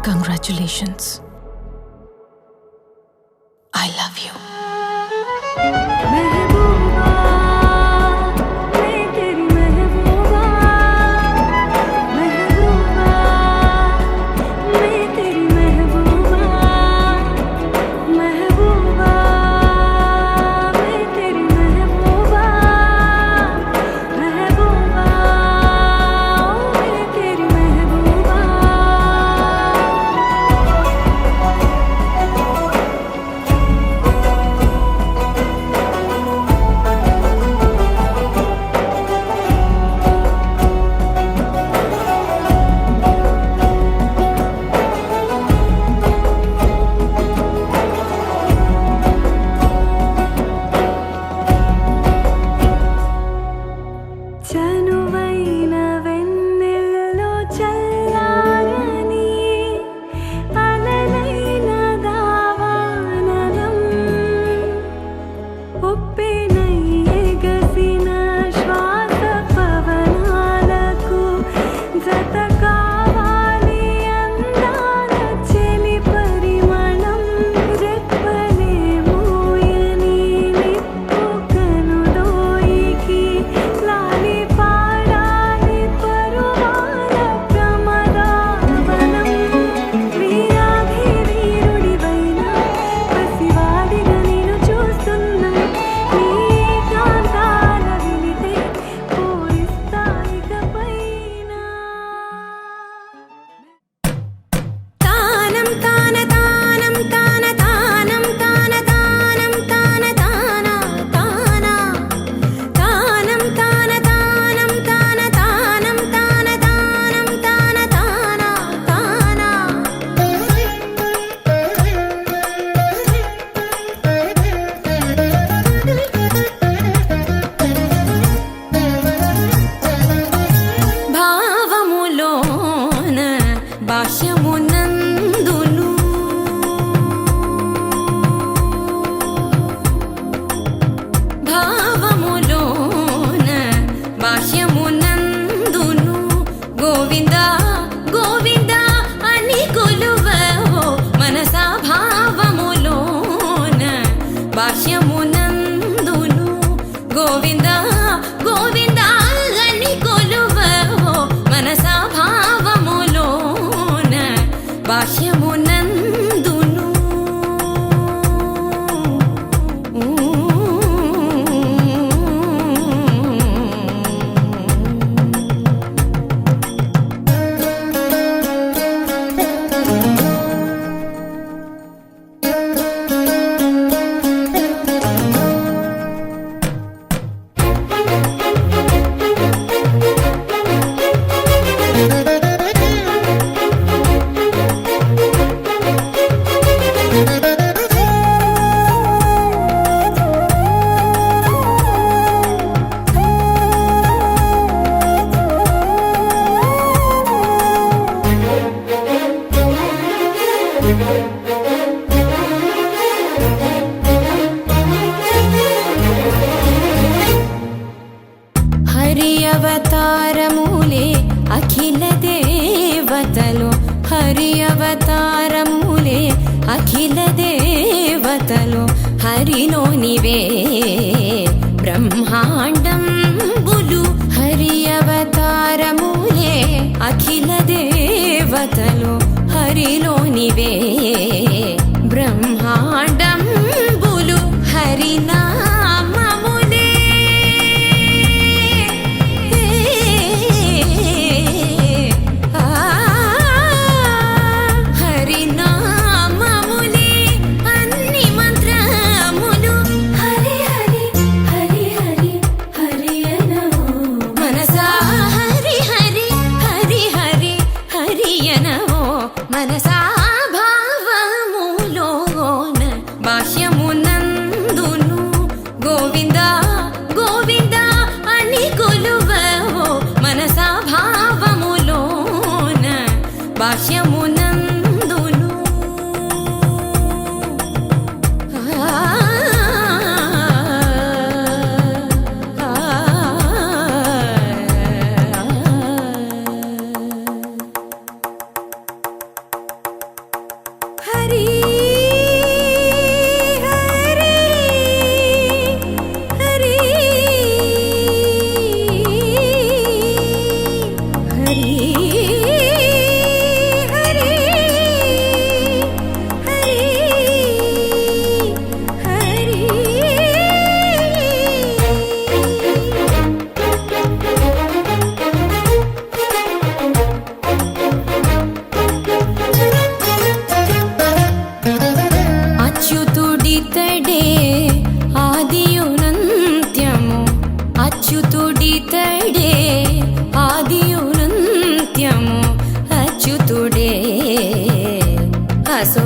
Congratulations. I love you.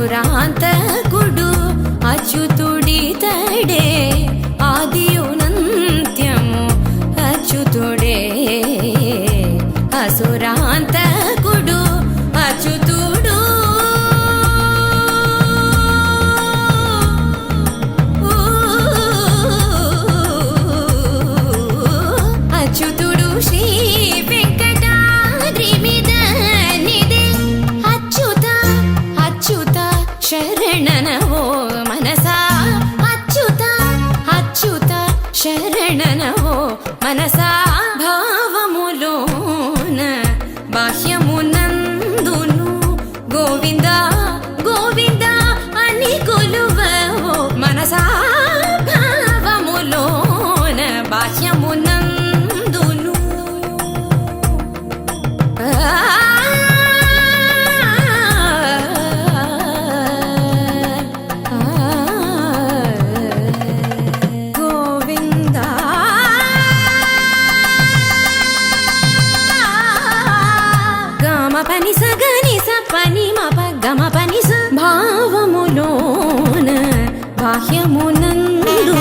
అసురాంతకుడు అచ్యుతుడితడే ఆదియునంత్యము అచ్యుతుడే అసురాంతకుడు అచ్యుతుడు అచ్యుతుడు శ్రీ శరణనవో మనసా అచ్యుత అచ్యుత శరణనవో మనసా భావములోన బాహ్యమునందును గోవింద గోవింద అని కొలువవో మనసా భావములోన బాహ్యమునందును పని సగని స పని మప గమ పని స భావములోన బాహ్యమునందును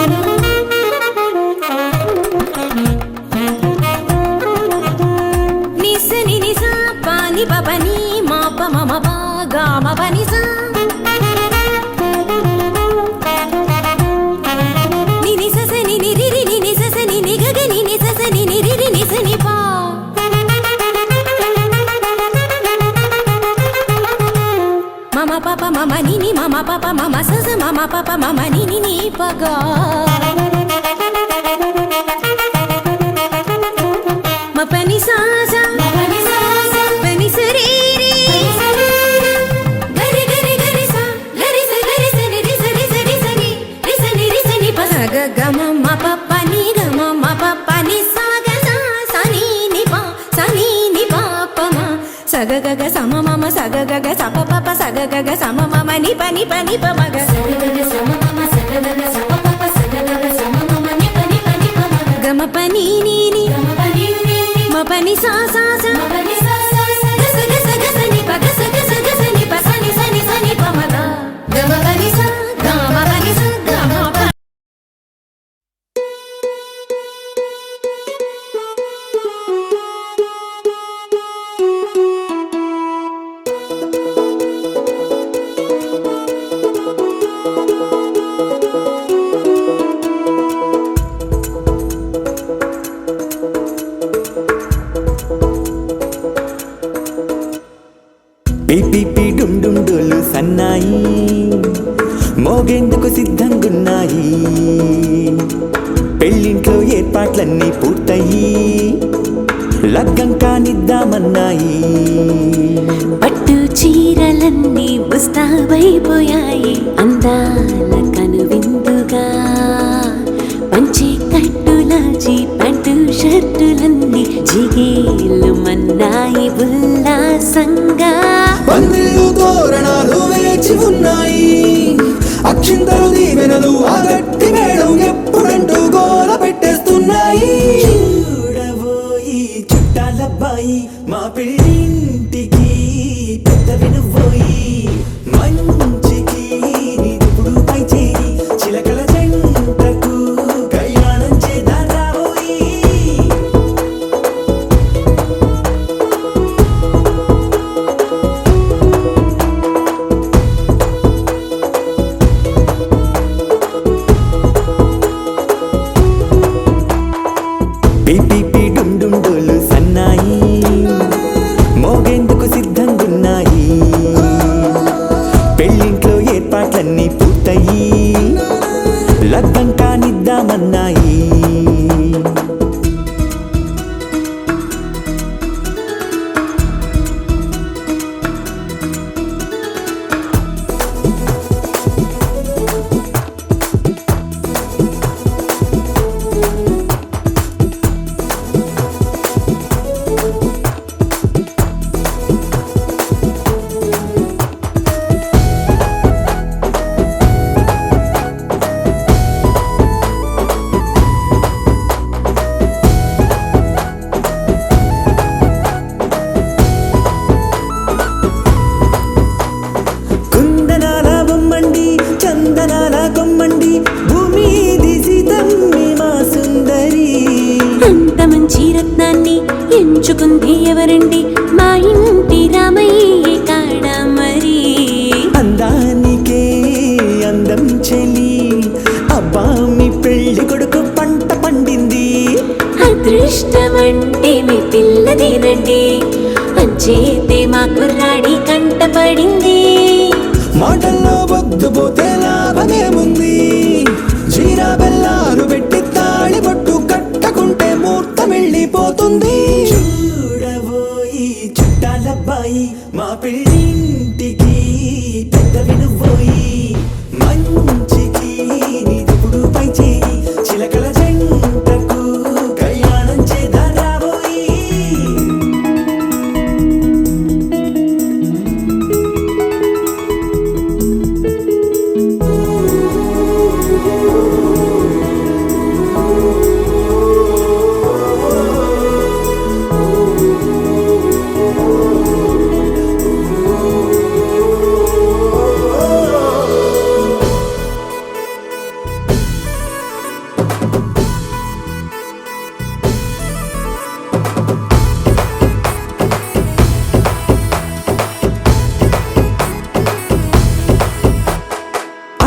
నిస ని నిస పాని పని మప మమ ప గమ పని స ని నిస స ని ని రి రి ని నిస స ని ని గ గ ని నిస స ని ని రి రి ని స ని పా మమ పప మమ నిని మమ పప మమ సస మమ పప మమ నిని ని పగా మపని సాస పని సరి రి గరి గరి గరి స గరి స ని రి స రి స రి స ని రి స ని రి స ని ప స గ గ మ మ ప ప ని గ మ మ ప ప ని స గ స స ని ని ప స ని ని ప ప మ స గ గ గ స మ మ మ స గ గ గ స ప ప ప స గ గ గ స మ మ మ ని ప ని ప ని ప మ గ స గ గ గ స మ మ మ స గ గ గ స ప ప ప స గ గ గ స మ మ మ ని ప ని ప ని ప మ గ గ మ ప ని ని ని గ మ ప ని ని మ ప ని స స స మ ప ని స స స గ స గ స గ స ని ప గ స గ స గ స ని ప స ని స ని స ని ప మ గ గ మ ప ని స గ మ ప ని స గ మ ప పిపి డుండుండులు సన్నాయి మోగేందుకు సిద్ధంగున్నాయి పెళ్ళింట్లో ఏర్పాట్లన్నీ పూర్తయి లగ్గం కానిద్దామన్నాయి పట్టు చీరలన్నీ ముస్తాబైపోయాయి అందాల కనువిందుగా పంచి కట్టులాచి ప్యాంటు షర్టులన్నీ జిగేలు మన్నాయి ఉల్లాసంగా పందిళ్ళు తోరణాలు వేచి ఉన్నాయి అక్షింతలు దీవెనలు ఆ గట్టి మేడం ఎప్పుడంటూ గోల పెట్టేస్తున్నాయి చూడబోయి చుట్టాలబ్బాయి మా పెళ్ళింటికి పెద్ద వినుబోయి మంచికి నిప్పుడు పై చేయి చిలకల జంటకు కళ్యాణం చేద్దాం రాబోయి పిపి డుండుండులు సన్నాయి మోగేందుకు సిద్ధంగున్నాయి పెళ్ళింట్లో ఉంచుకుంది ఎవరండి మా ఇంటి రామయ్య కాడ మరి అందానికే అందం చెలి అబ్బా మీ పెళ్లి కొడుకు పంట పండింది అదృష్టమంటే మీ పిల్లదేనండి అంచేతే మా కుర్రాడి కంట పడింది మాటల్లో వద్దుపోతే లాభమేముంది జీరా బెల్లాలు పెట్టి తాళి పట్టు కట్టకుంటే ముహూర్తం వెళ్ళిపోతుంది చూడబోయి చుట్టాలబ్బాయి మా పెళ్ళింటికి పెద్ద వినుబోయి మంచికి నీదుపుడు పై చేయి చిలకల జంటకు కళ్యాణం చేద్దాం రాబోయి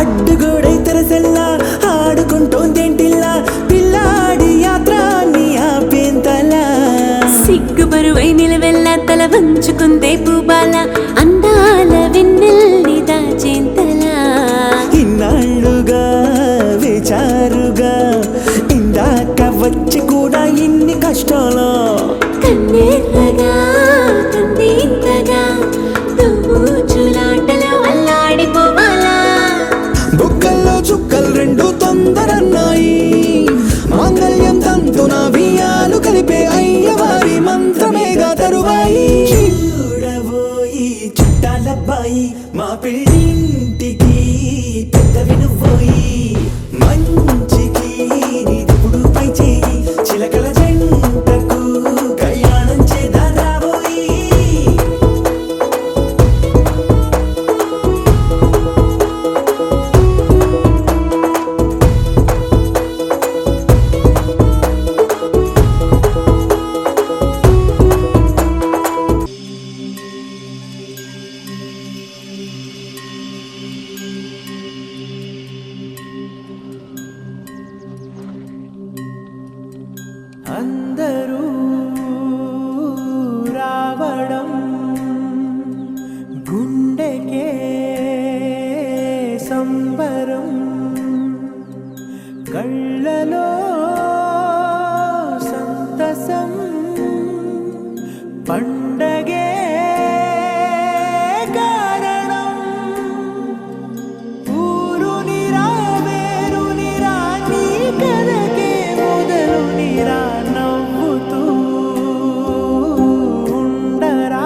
అడ్డుగోడై తెరసెల్లా ఆడుకుంటోందేంటిల్లా పిల్లాడి యాత్ర నీ ఆపేంతలా సిగ్గు బరువై నిలవెల్ల తల వంచుకుందే పూబాల అందాల వెన్నెల్ని దాచేంతలా ఇన్నాళ్ళుగా వేచారుగా ఇందాక వచ్చి కూడా ఇన్ని కష్టాలా కన్నెర్రగా కందింతగా దుమ్ముచులాటలో అల్లాడిపోవాలా బుక్కల్లో చుక్కలు రెండు తొందరన్నాయి మాంగళ్యం తంతున బియ్యాలు కలిపే అయ్యవారి మంత్రమేగా తరువాయి చూడబోయి చుట్టాలబ్బాయి మా పెళ్ళింటికి పెద్ద వినుబోయి మంచికి నీదుపుడు పై చేయి చిలకల జంటకు కళ్యాణం చేద్దాం రాబోయి అందరూ రావడం గుండెకే సంబరం కళ్ళలో సంతసం పండగే కారణం ఊరు నిరా వేరు నిరా నీ కథకే మొదలు నిరా నవ్వుతూ ఉండరా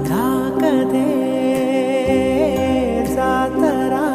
నా కథే సాతరా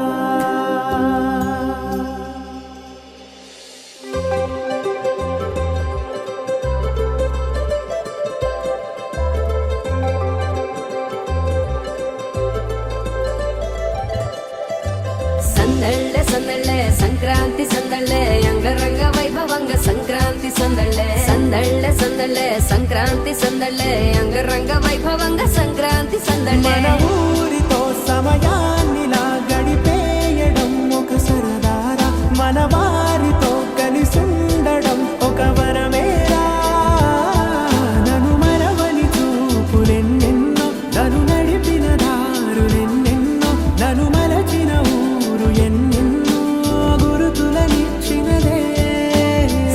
సందళ్ళే సందళ్ళే సంక్రాంతి సందళ్ళే అంగరంగ వైభవంగ సంక్రాంతి సందళ్ళే సందళ్ళే సందళ్ళే సంక్రాంతి సందళ్ళే అంగరంగ వైభవంగ సంక్రాంతి సందళ్ళే మన ఊరితో సమయాన్నిలా గడిపేయడం ఒక సరదారా మన వారితో కలిసుండడం ఒక వరమేరా నన్ను మరవని చూపులెన్నెన్నో నన్ను నడిపిన దారులెన్నెన్నో నన్ను మలచిన ఊరు ఎన్నెన్నో గురుతులనిచ్చినదే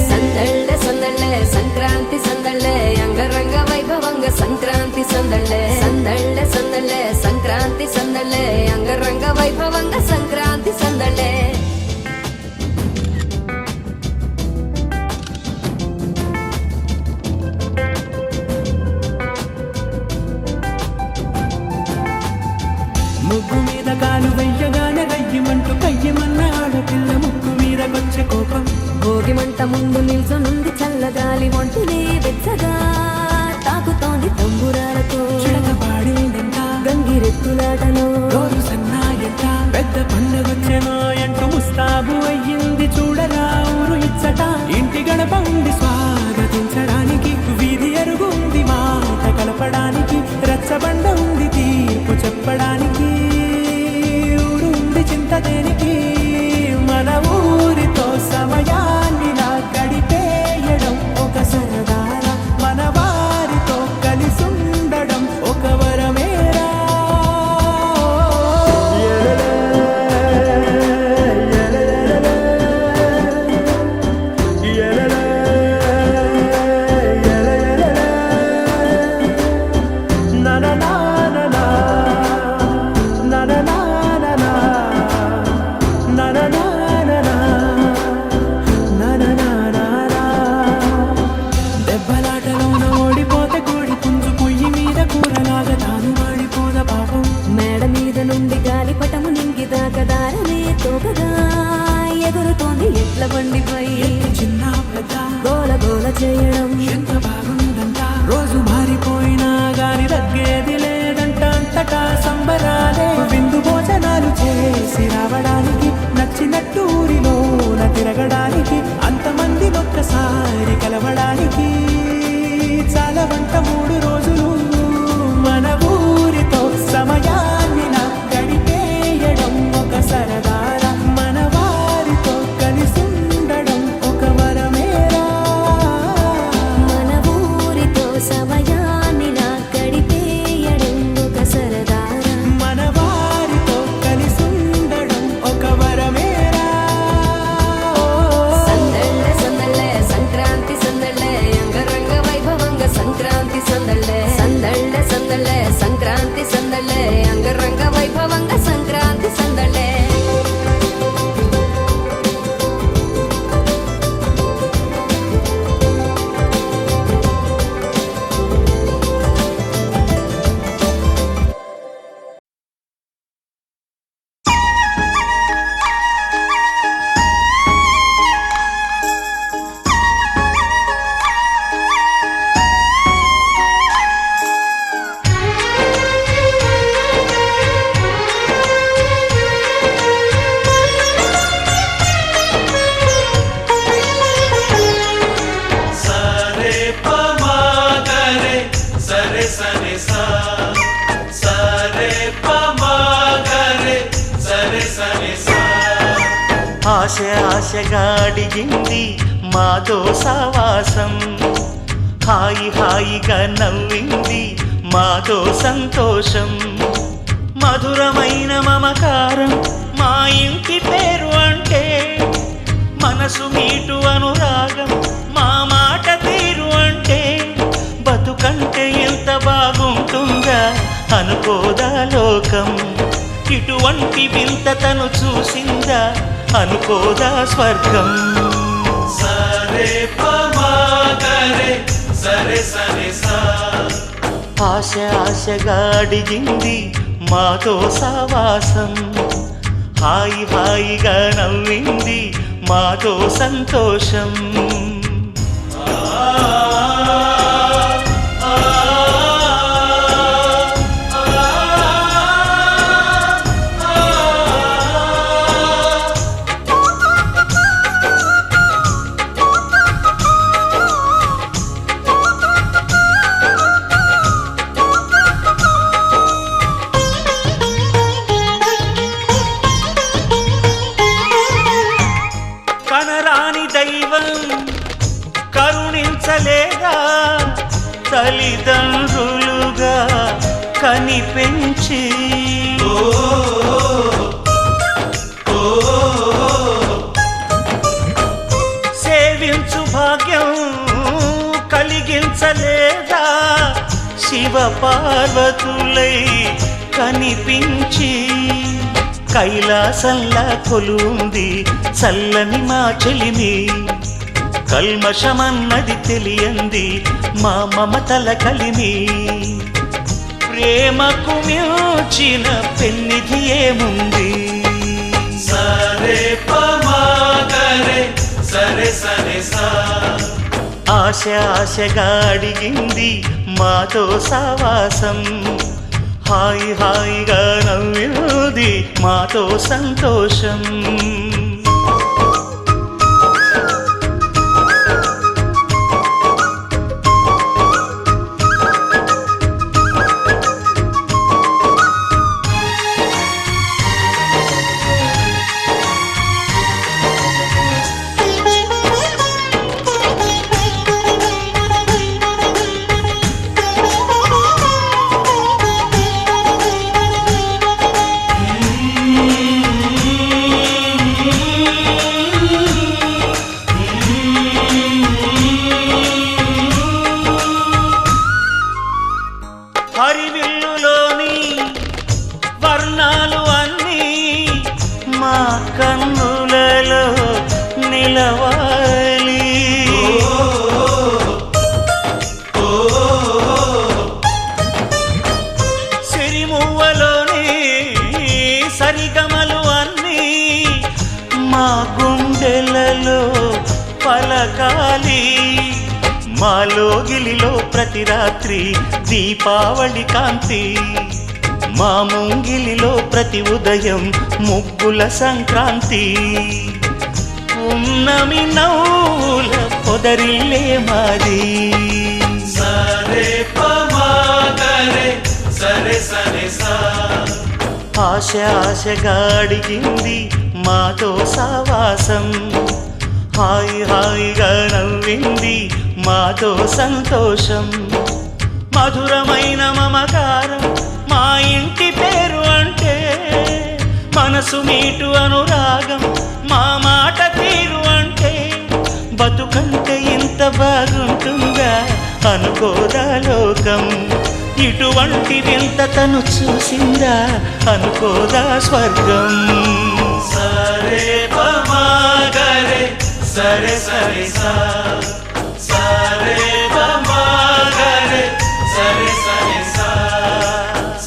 సందళ్ళే సందళ్ళే సంక్రాంతి సందళ్ళే అంగరంగ వైభవంగ సంక్రాంతి సందళ్ళే సందళ్ళే సందళ్ళే సంక్రాంతి సందళ్ళే అంగరంగ వైభవంగ సంక్రాంతి సందళ్ళే ముగ్గు మీద కాలు వెయ్యగానే రయ్యమంటూ కయ్యమన్న ఆడపిల్ల ముగ్గు మీదకొచ్చే కోపం భోగి మంట ముందు నిల్చొనుంది చల్లగాలి ఒంటినే వెచ్చగా తాకుతోంది తంబురాలతో చిడక పాడిందంట గంగిరెత్తులాటలో రోజు సన్నాయంట పెద్ద పండగొచ్చెనో అంటూ ముస్తాబు అయ్యింది చూడరా ఊరు ఇచ్చట ఇంటి గడప ఉంది స్వాగతించడానికి కలగడానికి అంతమంది ఒక్కసారి కలవడానికి చాలా వంట 3 రోజులు మన ఊరితో సమయాన్ని నా గడిపేయడం ఒక సరదారా మన వారితో కలిసుండడం ఒక వరమేరా మన ఊరితో సమయాన్ని నా గడిపేయడం ఒక సరదారా మన వారితో కలిసుండడం ఒక వరమేరా సందళ్ళ సందళ్ళ సంక్రాంతి సందళ్ళ అంగరంగ వైభవంగ సంక్రాంతి సందళ్ళ సందళ్ళ సందళ్ళ సంక్రాంతి సందళ్ళ అంగరంగ వైభవంగ సంక్రాంతి సందళ్ళ సరే పమాగరే సరే సరే సా సరే పమాగరే సరే సరే సా ఆశ ఆశగా అడిగింది మాతో సావాసం హాయి హాయిగా నవ్వింది మాతో సంతోషం మధురమైన మమకారం మా ఇంటి పేరు అంటే మనసు మీటు అనురాగం మా మాట తీరు అంటే బతుకంటే ఎంత బాగుంటుందా అనుకోదా లోకం ఇటువంటి వింత తను చూసిందా అనుకోదా స్వర్గం సరే పమాగరే సరే సరే సా ఆశ ఆశగా అడిగింది మాతో సావాసం హాయి హాయిగా నవ్వింది మాతో సంతోషం కనరాని దైవం కరుణించలేదా తల్లిదండ్రులుగా కనిపెంచి సేవించు భాగ్యం కలిగించలేదా శివ పార్వతులై కనిపించి కైలాసంలా కొలుంది చల్లని మా చెలిమి కల్మషమన్నది తెలియంది మా మమతల కలిమి ప్రేమకు మించిన పెన్నిధి ఏముంది సరే పమాగరే సరే సరే సా ఆశ ఆశగా అడిగింది మాతో సావాసం హాయి హాయిగా నవ్వింది మాతో సంతోషం హరివిల్లులోని వర్ణాలు అన్నీ మా కన్నులలో నిలవాలి సిరిమువ్వలోని సరిగమలు అన్నీ మా గుండెలలో పలకాలి మాలో గిలిలో ప్రతి రాత్రి దీపావళి కాంతి మా ముంగిలిలో ప్రతి ఉదయం ముగ్గుల సంక్రాంతి ఉన్నమి నవ్వుల పొదరిల్లే మాది సరే పమాగరే సరే సరే సా ఆశ ఆశగా అడిగింది మాతో సావాసం హాయి హాయిగా నవ్వింది మాతో సంతోషం మధురమైన మమకారం మా ఇంటి పేరు అంటే మనసు మీటు అనురాగం మా మాట తీరు అంటే బతుకంటే ఇంత బాగుంటుందా అనుకోదా లోకం ఇటువంటి వింత తను చూసిందా అనుకోదా స్వర్గం సరే పమాగరే సరే సరే సా సరే పమాగరే సరే సరే సా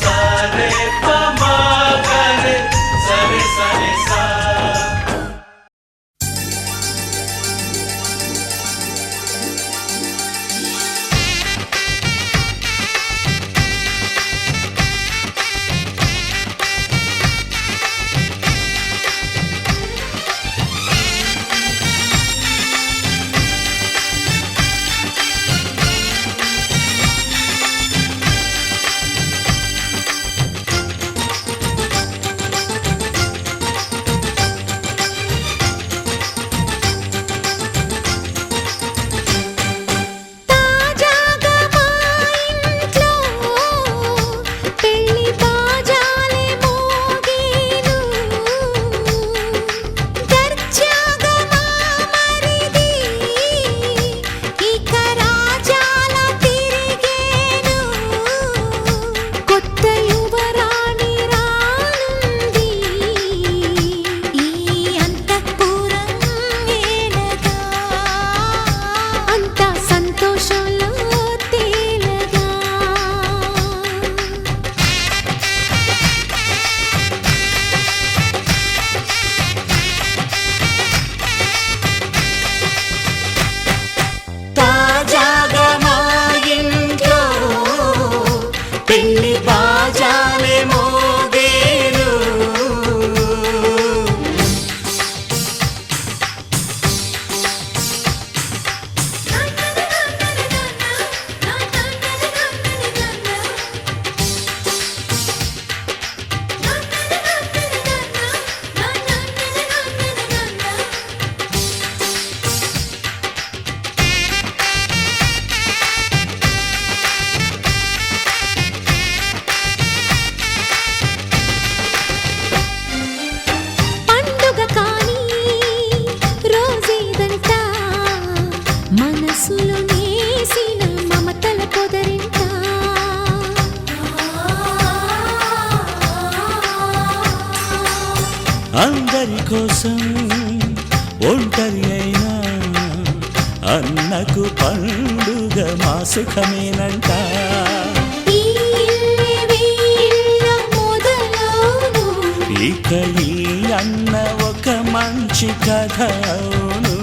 సరే పమాగరే సరే సరే సా అందరి కోసం ఒంటరి అయినా అన్నకు పండుగ మా సుఖమేనంట ఇక ఈ అన్న ఒక మంచి కథ అవును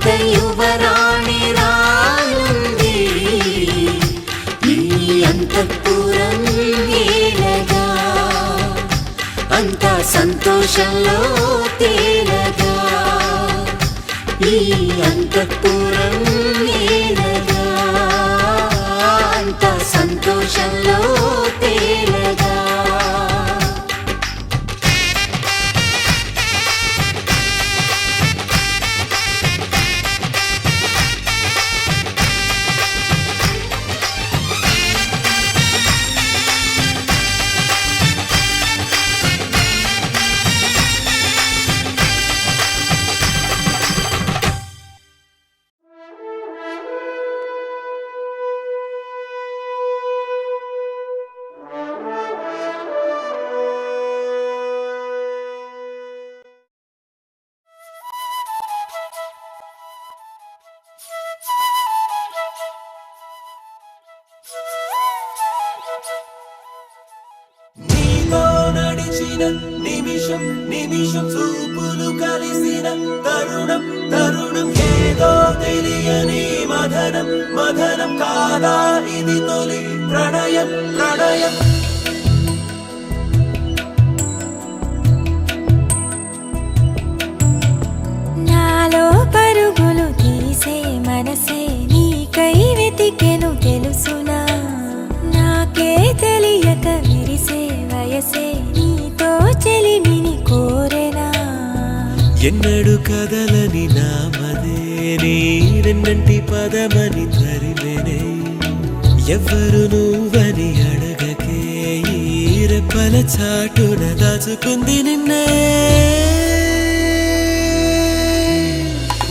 you సంతోషంలో తేలగా ఈ అంతఃపురం నేలగా అంత సంతోషంలో తేలగా నీతో నడిచిన నిమిషం నిమిషం చూపులు కలిసిన తరుణం తరుణం ఏదో తెలియని మదనం మదనం కాదా ఇది తొలి ప్రణయం ప్రణయం నాలో పరుగులు తీసే మనసే నీకై వెతికెను తెలుసునా నాకే తెలియక విరిసే వయసే నీతో చెలిమిని కోరెనా ఎన్నడు కదలని నామదే నీరెన్నంటి పదమని తరిమెనే ఎవ్వరు నువ్వని అడగకే ఈ రెప్పల చాటున దాచుకుంది నిన్నే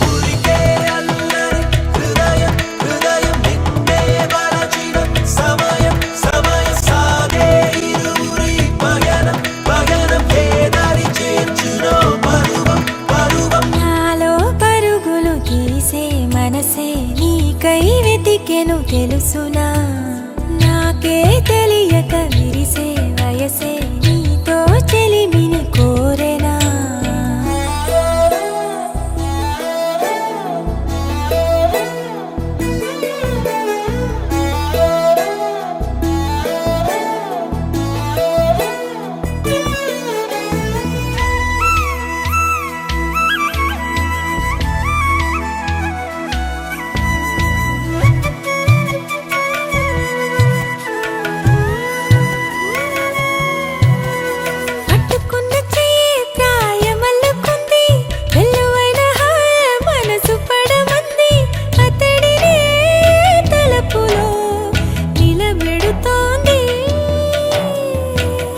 ఊరికే అల్లరి హృదయం హృదయం నిన్నే వలచిన సమయం సమయం సాగే ఇరువురి పయనం పయనం ఏదారి చేర్చునో పరువం పరువం నాలో పరుగులు తీసే మనసే నీకై వెతికెను తెలుసునా నాకే తెలియక విరిసే వయసే నీతో చెలిమిని కోరెనా పట్టుకున్న చెయ్యి ప్రాయమల్లుకుంది వెల్లువైన హాయ మనసు పడమంది అతడినే తలపులో నిలబెడుతోంది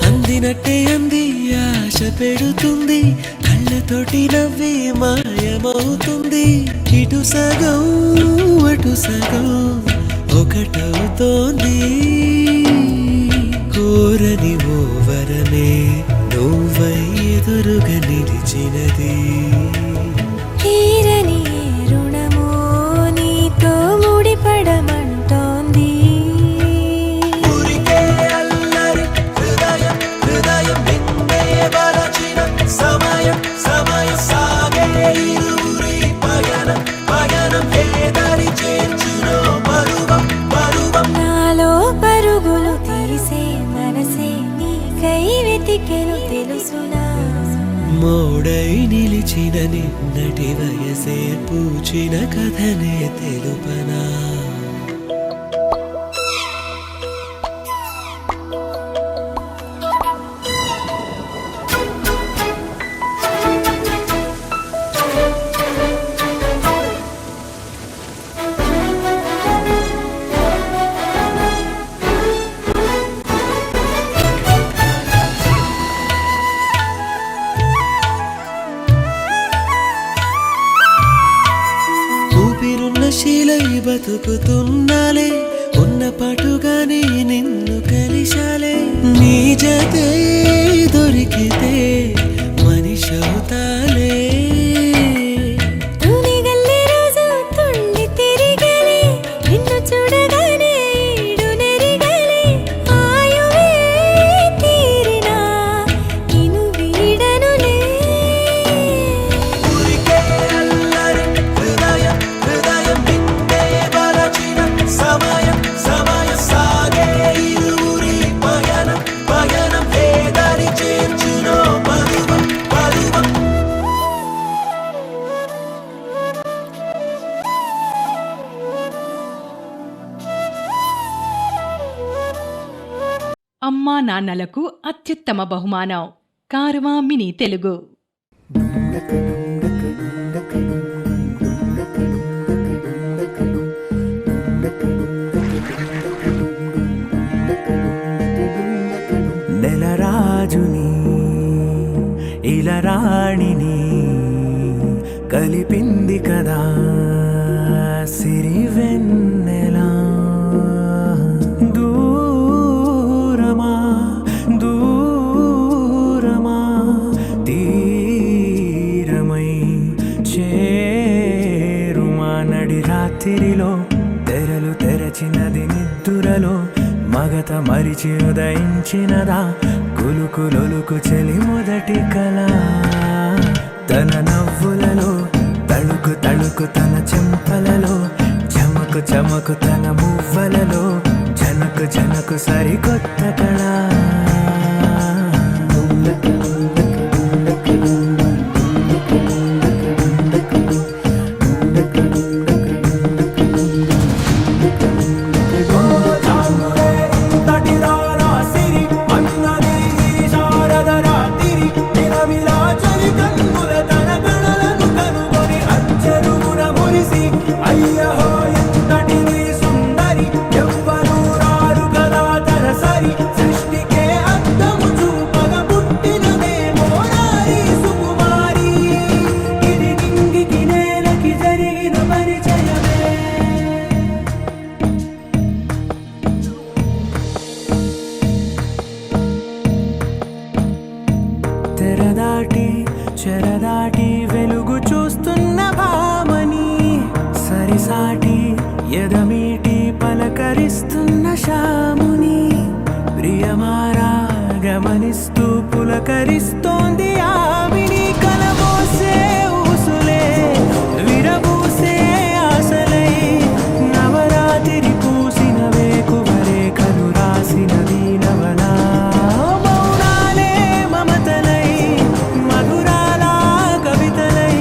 అందినట్టే అంది ఆశ పెడుతుంది కళ్ళతోటి నవ్వి మాయమవుతుంది ఇటు సగం అటు సగం ఒకటవుతోంది కోరని ఓ వరమే నువ్వై ఎదురుగా నిలిచినది తీరని రుణమో నీతో ముడిపడమంటోంది ఊరికే అల్లరి హృదయం హృదయం నిన్నే వలచిన సమయం సమయం సాగే ఇరువురి పయనం పయనం ఏదారి చేర్చునో పరువం పరువం నాలో పరుగులు తీసే మనసే నీకై వెతికెను తెలుసునా మోడై నిలిచిన నిన్నటి వయసే పూచిన కథనే తెలుపనా ఊపిరున్న శీలై బతుకుతున్నాలే ఉన్న పాటుగానే నిన్ను కలిశాలే నీ జతే దొరికితే మనిషవుతాలే తునిగల్లే రోజు తుండి తిరిగలే నిన్ను చూడగానే ఈడు నెరిగలే ఆయువే తీరినా నిన్ను వీడనులే ఊరికే అల్లరి హృదయం హృదయం నిన్నే వలచిన అమ్మా నాన్నలకు అత్యుత్తమ బహుమానం కారవా మినీ తెలుగు. నెలరాజుని ఇలరాణిని కలిపింది కదా సిరివెన్నెలా. దూరమా దూరమా తీరమై చేరుమా నడి రాత్రిలో తెరలు తెరచినది నిద్దురలో మగత మరిచి ఉదయించినదా కులుకులొలుకు చెలి మొదటి కళ. తన నవ్వులలో తళుకు తళుకు తన చెంపలలో చమకు చమకు తన మువ్వలలో జనకు జనకు సరికొత్త కళ. చెరదాటి వెలుగు చూస్తున్న భామని సరిసాటి ఎదమీటి పలకరిస్తున్న శాముని ప్రియమారా గమనిస్తూ పులకరిస్తోంది ఆవిని. కలబోసే ఊసులే విరబూసే ఆశలై నవరాత్రి పూసిన వేకువరే కలు రాసిన దీనవలా. మౌనాలే మమతలై మధురాల కవితలై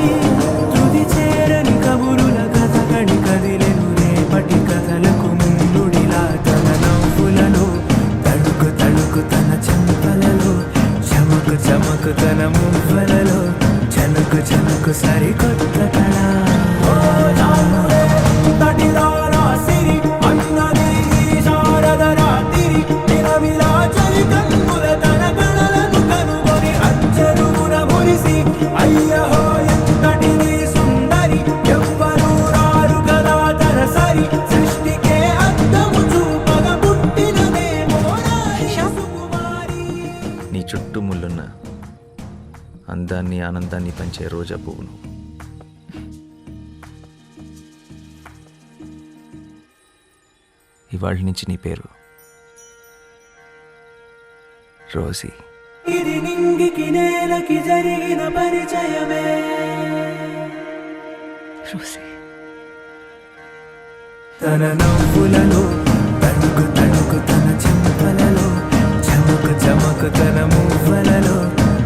తుది చేరని కబురుల కథ కడి కదిలెను రేపటి కథలకు ముందుడిలా. తన నవ్వులలో తడుకు తడుకు తన చెంపలలో చమకు చమకు తన మువ్వలలో జనకు జనకు సరికొత్త కళ. నీ చుట్టూ ముళ్ళున్న అందాన్ని ఆనందాన్ని పంచే రోజా పువ్వును. ఇవాళ నుంచి నీ పేరు రోజీ. ఇది నింగికి నేలకి జరిగిన పరిచయమే రోజీ. తన నవ్వులలో తణుకు తణుకు తన చెంపలలో చమకు చమకు తన మువ్వలలో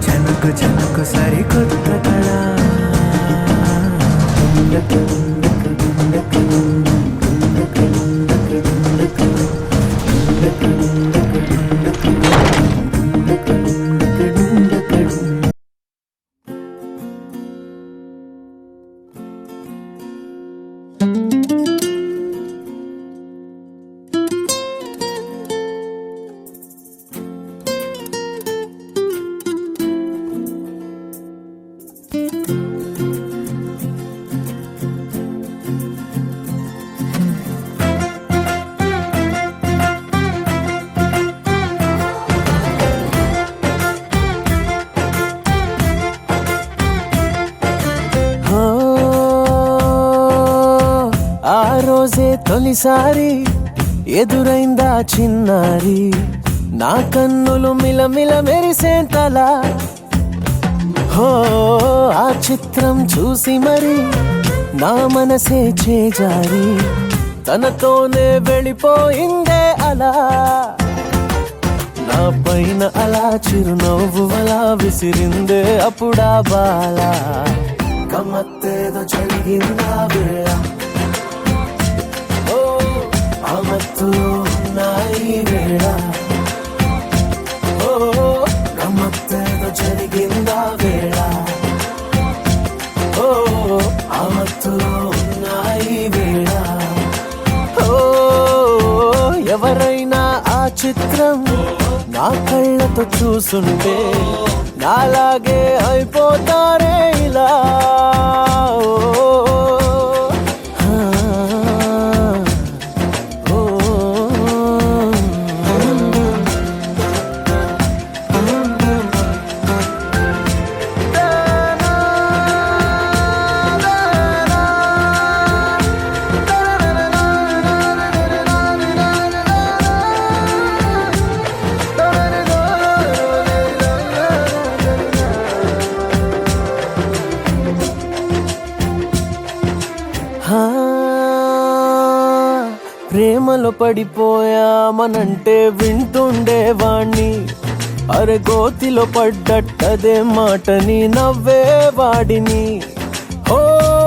జనకు జనకు సరికొత్త కళ. తొలిసారి ఎదురైందా చిన్నారి నా కన్నులు మిలమిల మెరిసేంతలా. హో ఆ చిత్రం చూసి మరి నా మనసే చేజారి తనతోనే వెళ్ళిపోయిందే అలా. నా పైన అలా చిరునవ్వు అలా విసిరిందే అప్పుడా బాల. గమ్మత్తేదో జరిగిందా వేళ మత్తులో ఉన్నాయి వేళ గమ్మత్తేదో జరిగిందా వేళ ఓ ఆ మత్తులో ఉన్నాయి వేళ ఓ ఎవరైనా ఆ చిత్రం నా కళ్ళతో చూసుంటే నాలాగే అయిపోతారే ఇలా ప్రేమలో పడిపోయామనంటే వింటుండేవాణ్ణి అరే గోతిలో పడ్డట్టదే మాటని నవ్వేవాడిని ఓ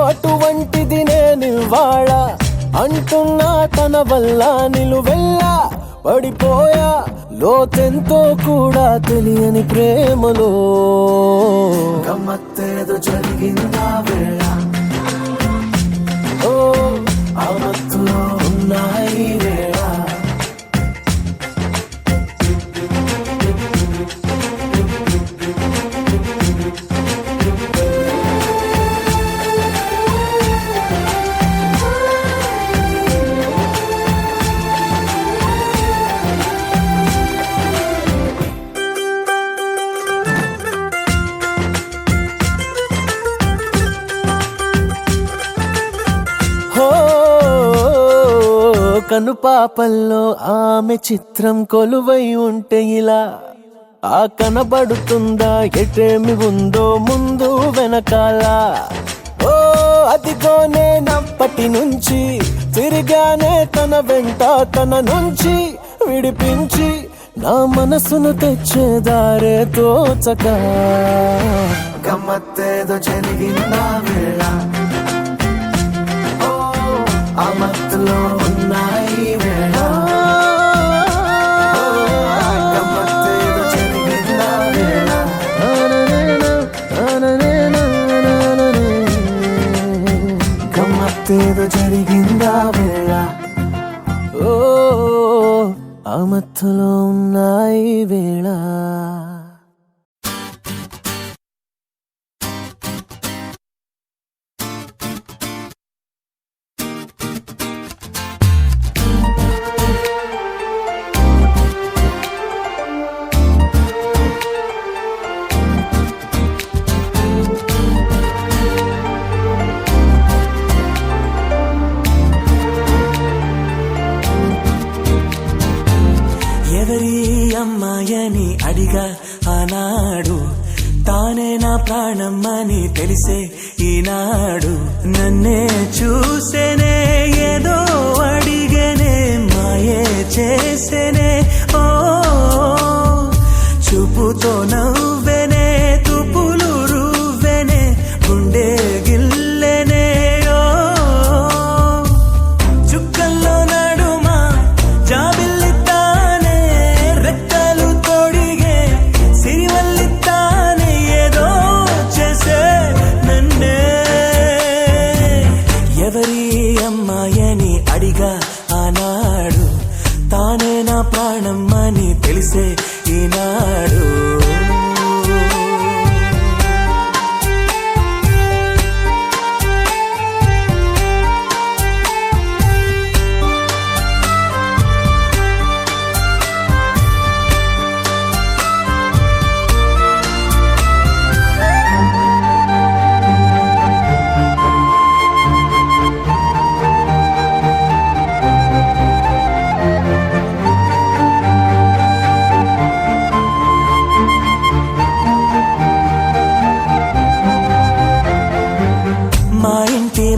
అటువంటిది నేనివాళ అంటున్నా తన వల్ల నిలువెల్లా పడిపోయా లోతెంతో కూడా తెలియని ప్రేమలో గమ్మత్తేదో జరిగిందా వేళ ఓ ఆ మత్తులో ఉన్నాయి వేళ కనుపాపల్లో ఆమె చిత్రం కొలువై ఉంటే ఇలా ఆ కనబడుతుందా ఎటేమి ఉందో ముందు వెనకాల ఓ అదిగో నేనప్పటి నుంచి తిరిగానే తన వెంట తన నుంచి విడిపించి నా మనసును తెచ్చేదారే తోచక గమ్మత్తేదో జరిగిందా వేళ ఆ మత్తులో ఉన్నాయి వేళ గమ్మత్తేదో జరిగిందా వేళ గమ్మత్తేదో జరిగిందా వేళ ఓ ఆ మత్తులో ఉన్నాయి వేళ ఎవరి అమ్మాయని అడిగా ఆనాడు తానే నా ప్రాణమ్మని తెలిసే ఈనాడు నన్నే చూసేనే ఏదో అడిగేనే మాయే చేసేనే ఓ చూపుతో నవ్వెనే తుపులు రువ్వెనే గుండె గిల్లెనే ఓ చుక్కల్లో నడుమా జాబిల్లితానే రెక్కలు తోడిగే సిరివల్లితానే ఏదో చేసే నన్నే ఎవరి అమ్మాయని అడిగా ఆనాడు తానే నా ప్రాణమ్మని తెలిసే ఈనాడు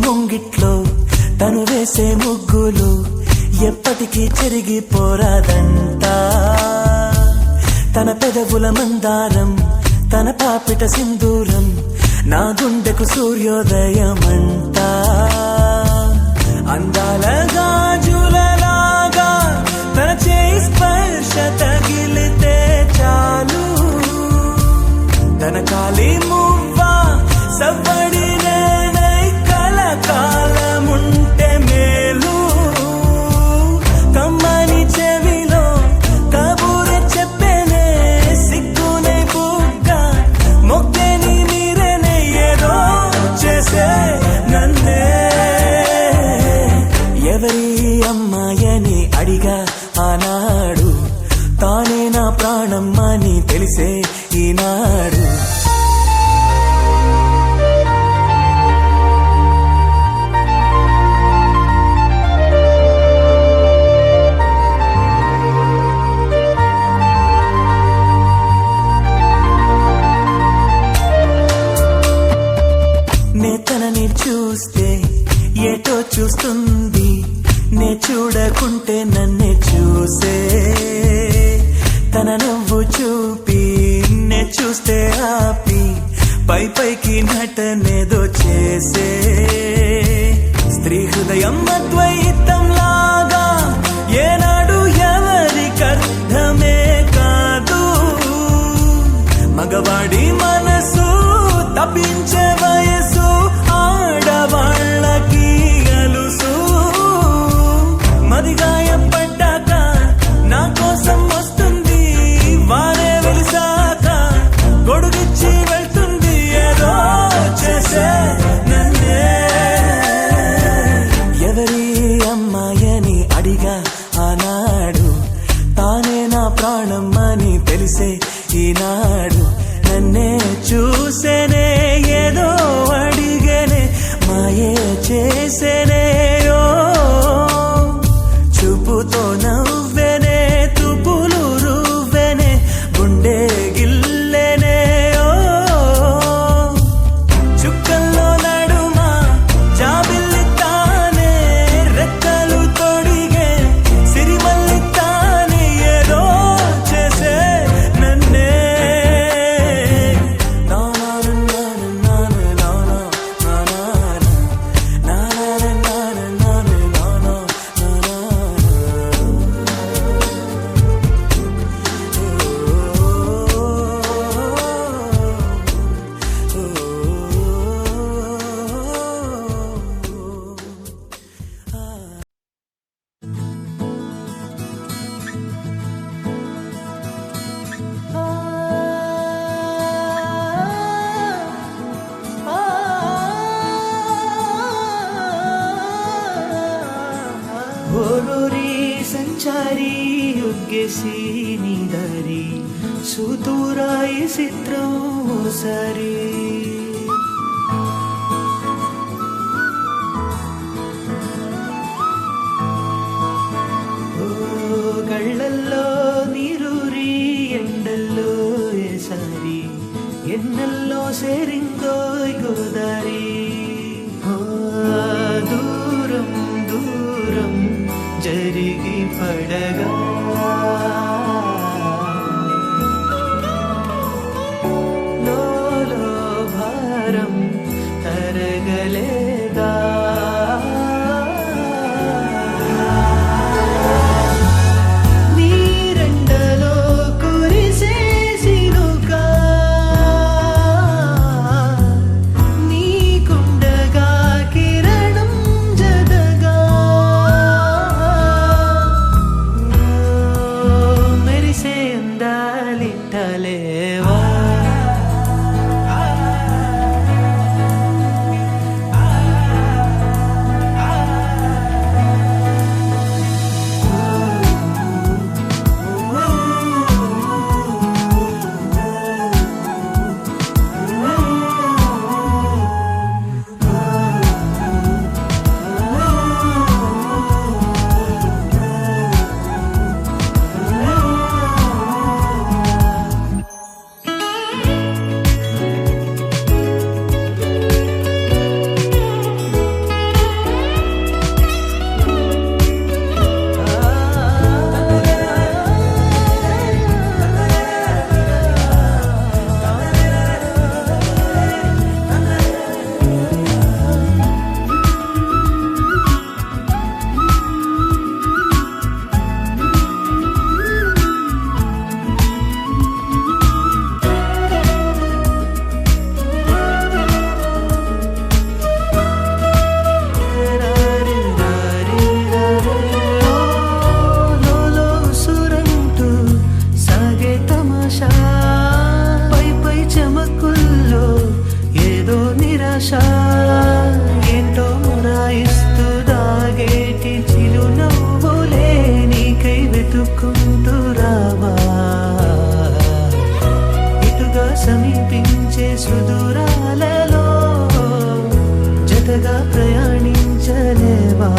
ముంగిట్లో తను వేసే ముగ్గులు ఎప్పటికీ చెరిగిపోరాదంట తన పెదవుల మందారం తన పాపిట సింధూరం నా గుండెకు సూర్యోదయమంట అందాల గాజులలాగా తన చేయి స్పర్శ తగిలితే చాలు తెలిసే ఈనాడు. నేతనని చూస్తే ఏటో చూస్తుంది, నే చూడకుంటే నన్నే చూసే. తన నవ్వు చూపి నే చూస్తే ఆపి పై పైకి నటనేదో చేసే. స్త్రీ హృదయం అద్వైతం లాగా ఏనాడు ఎవరికర్థమే కాదు. మగవాడి మనసు తప్పించే వయసు ఆడవాళ్ళకి అలుసు. మదిగాయపడ్డాక నా కోసం వస్తుంది, వారే వెలిసాక గొడుగిచ్చి వెళ్తుంది. ఏదో చేసే నన్నే. ఎవరి అమ్మాయని అడిగా ఆనాడు, తానే నా ప్రాణం అని తెలిసే ఈనాడు. నన్నే చూసేనే ఏదో అడిగేనే, మాయే చేసేనే. ఓ చూపుతో నవ్వెనే, తుపులు రువ్వెనే, గుండె గిల్లెనే. ఓ చుక్కల్లో నడుమా జాబిల్లి తానే, రెక్కలు తొడిగే సిరిమల్లి తానే. ఏదో చేసే నన్నే. ಓರೋರಿ ಸಂಚಾರಿ ಒಗ್ಗೆಸಿ ನೀದಾರಿ ಸುತೂರಾಯಿ ಚಿತ್ರಂ ಸರಿ. కళ్ళల్లో నీరూరి ఎండల్లో ఏసారి, ఎన్నెల్లో సేరిందో గోదారి. దూరం దూరం జరిగి పడగా లోలో భారం తరగలేదా. నీరెండలో కురిసేసినుగా, నీకుండగా కిరణం జదగా. మెరిసే అందాలిట్టలేవా. సుదూరాలలో జతగా ప్రయాణించలేవా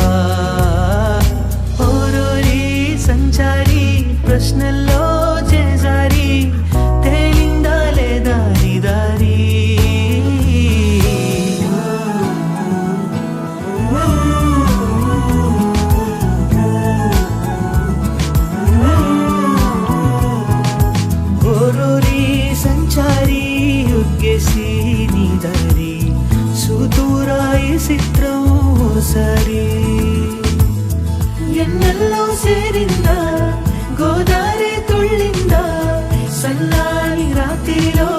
ఓరోరి సంచారి ప్రశ్నల్లో చేజారి తేలిందా లేదా నీ దారి ఓరోరి సంచారి ఉగ్గేసి నీ దారి సుదూరాయి చిత్రం ఓసారి ఎన్నెల్లో సేరిందా గోదారి తుళ్ళిందా సల్లాని రాత్రిలో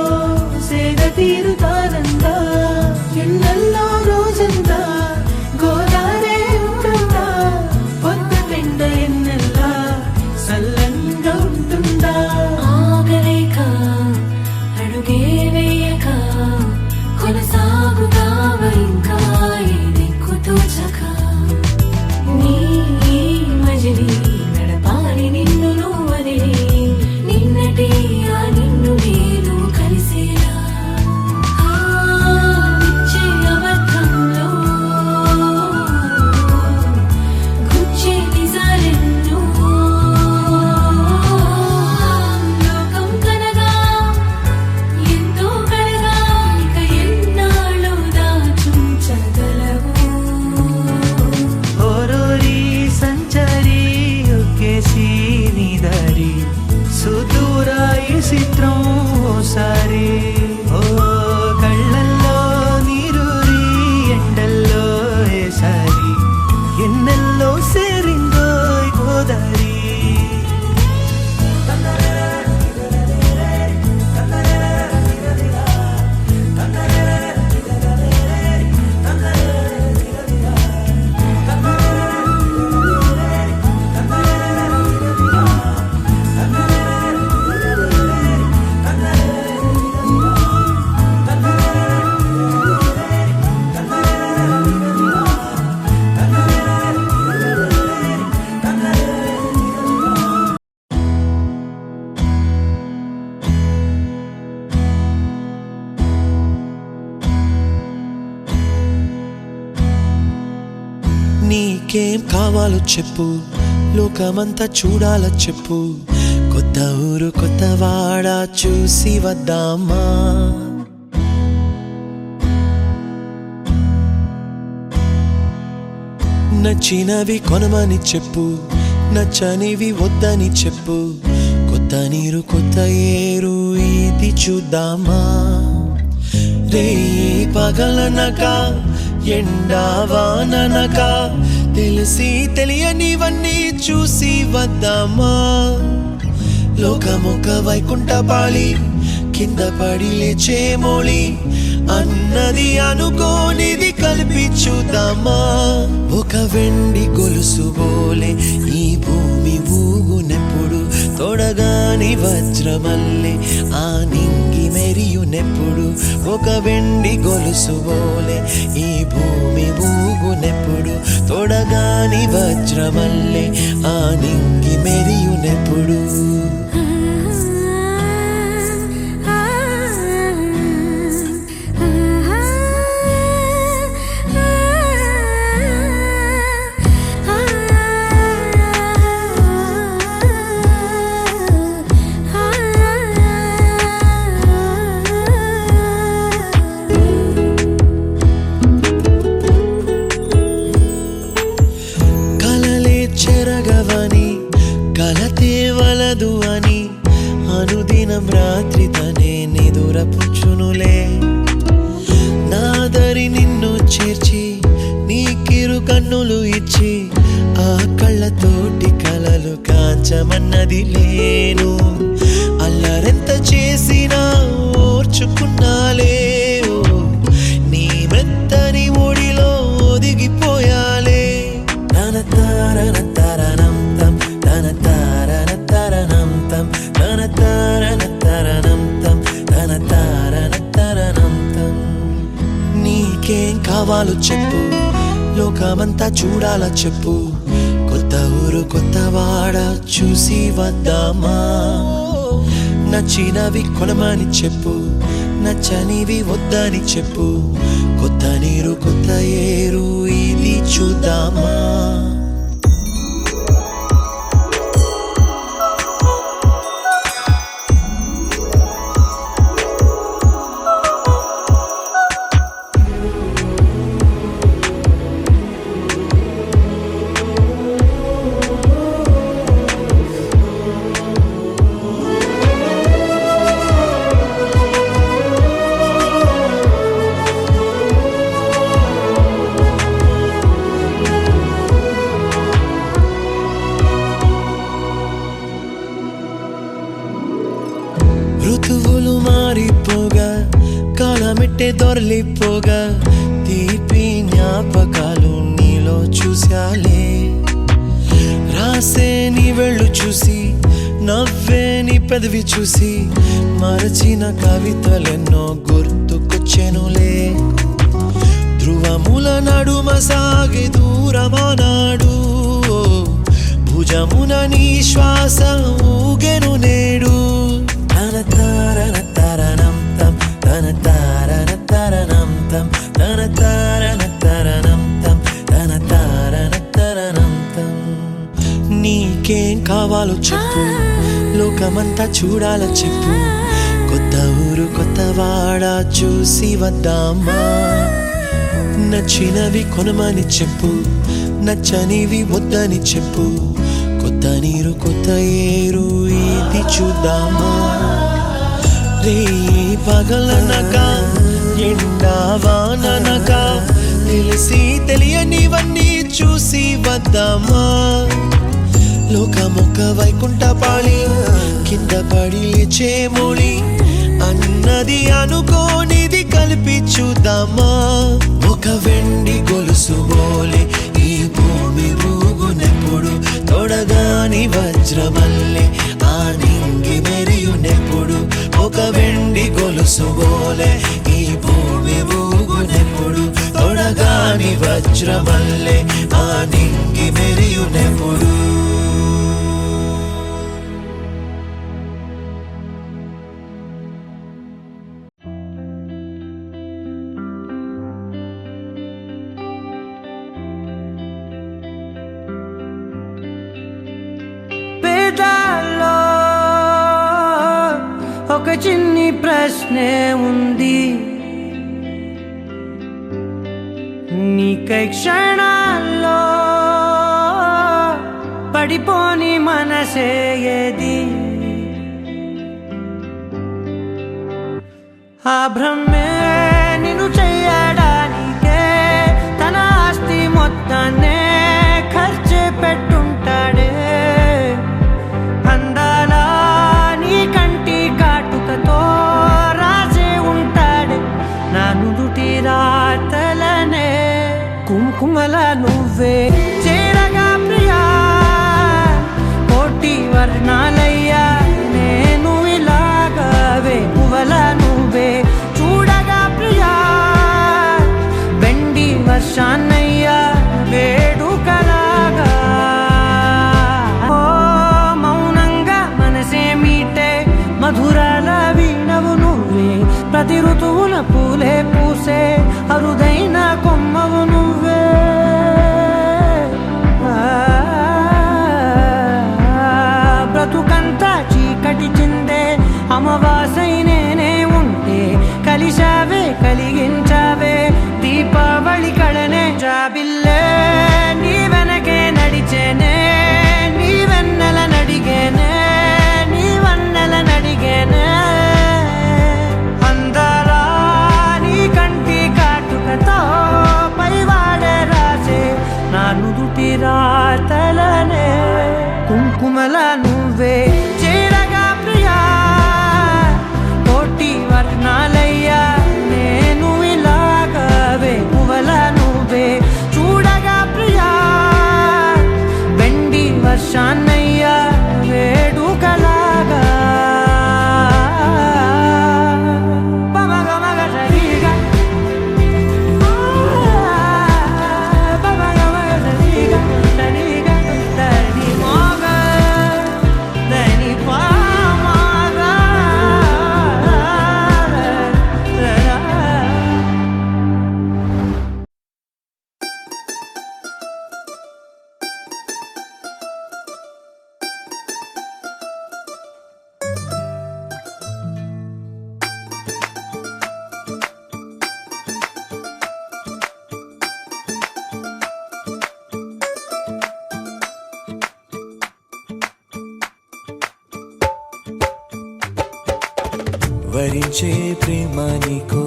సేద తీరుతానందా ఎన్నెల్లో రోజంతా గోదారే ఉంటుందా పొద్దుటెండ ఎన్నెల్లా సల్లంగా ఉంటుందా ఆగలేక అడుగే వేయక కొనసాగుతావ ఇంకా ఏ దిక్కు తోచక నీ మజిలీ నడపాలి నిన్ను నువ్వు వదిలి నిన్నటి ఆ నిన్ను నేను కలిసేలా నిచ్చే అబద్ధంలో గుచ్చే నిజాలెన్నో లోకం కనగా ఎంతో కడగా ఇక ఎన్నాళ్ళు దాచుంచగలవు ఓరోరి సంచారి ఒకేసి నీ దారి సుదూరాయి చిత్రం ఓసారి ఓ కళ్ళల్లో నీరూరి ఎండల్లో ఏసారి ఎన్నెల్లో సేరిందో గోదారి నీకేం కావాలో చెప్పు లోకమంతా చూడాలో చెప్పు కొత్త ఊరు కొత్త వాడ చూసి వద్దామా నచ్చినవి కొనమని చెప్పు నచ్చనివి వద్దని చెప్పు కొత్త నీరు కొత్త ఏరు ఇది చూద్దామా రే పగలనక ఎండావాననక తెలిసి తెలియనివన్నీ చూసి వద్దామా లోకమొక వైకుంఠపాళి కింద పడి లేచే మోళి అన్నది అనుకోనిది కలిపి చూద్దామా ఒక వెండి గొలుసు బోలే ఈ భూమి ఊగునెప్పుడు తొడగాని వజ్రమల్లే ఆ నింగి మెరియునెప్పుడు ఒక వెండి గొలుసు బోలే ఈ భూమి ఊగునెప్పుడు తొడగాని వజ్రమల్లే ఆ నింగి మెరియునెప్పుడు కలతేవలదు అని అనుదినం రాత్రి తనే నిదురపుచ్చునులే నాదరి నిన్ను చేర్చి నీ కిరు కన్నులు ఇచ్చి ఆ కళ్ళతోటి కలలు కాంచమన్నది లేను అల్లరెంత చేసినా ఓర్చుకున్నాలే నీ మెత్తని ఒడిలో ఒదిగిపోయాలే తన తారన తరణం తం తన తారన తరణం తం తన తారన తరణం తం తన తారన తరణం తం నీకేం కావాలో చెప్పు లోకమంతా చూడాలా చెప్పు కొత్త ఊరు కొత్త వాడ చూసి వద్దామా నచ్చినవి కొనమని చెప్పు నచ్చనివి వద్దని చెప్పు, కొత్త నీరు కొత్త ఏరు ఇది చూద్దామా. ఋతువులు మారిపోగా కాలమెట్టే దొరలిపోగా తీపి జ్ఞాపకాలు నీలో చూశాలే. రాసే నీ వెళ్ళు చూసి నవ్వే నీ పెదవి చూసి మరచిన కవితలెన్నో గుర్తుకొచ్చెనులే. ధ్రువముల నడుమ సాగే దూరమానాడు, భుజమున నీ శ్వాస ఊగెను నేడు. తన తారన తరణం తం తన తారన తరణం తం తన తారన తరణం తం తన తారన తరణం తం. నీకేం కావాలో చెప్పు, లోకమంతా చూడాలో చెప్పు, కొత్త ఊరు కొత్త వాడ చూసి వద్దామా. నచ్చినవి కొనమని చెప్పు, నచ్చనివి వద్దని చెప్పు, కొత్త నీరు కొత్త ఏరు ఇది చూద్దామా. రే పగలనక ఎండా వాననక తెలిసి తెలియనివన్నీ చూసి వద్దామా. లోకమొక్క వైకుంఠపాళి కింద పడి లేచే మోళి అన్నది అనుకోనిది కలిపి చూద్దామా. ఒక వెండి గొలుసు బోలే ఈ భూమి ఊగునెప్పుడు, తొడగాని వజ్రమల్లె ఆ నింగి మెరియునెప్పుడు. ఒక వెండి గొలుసు బోలే ఈ భూమి ఊగునెప్పుడు, తొడగాని వజ్రమల్లె ఆ నింగి మెరియునెప్పుడు. పేదాల్లో ఒక చిన్ని ప్రశ్నే ఉంది, నీకై క్షణాల్లో పడిపోని మనసే ఏది. ఆ భ్రమే నిన్ను చెయ్యడానికే తన ఆస్తి మొత్తాన్నే ఖర్చు పెట్టుంటాడే. అందాల నీ కంటి కాటుకతో రాజే ఉంటాడే నా నుదుటి రాతలనే. కుంకుమల నువ్వే చేరగా ప్రియా, కోటి వర్ణాలయ్యా నేను ఇలాగవే. పువ్వల నువ్వే చూడగా ప్రియా, వెండి వర్షాన్నయ్యా వేడుకలాగా. ఓ మౌనంగా మనసే మీటే మధురాల వీణవు నువ్వే, ప్రతి ఋతువుల పూలే పూసే అరుదైన కొమ్మవు నువ్వే. వరించే ప్రేమ నీకో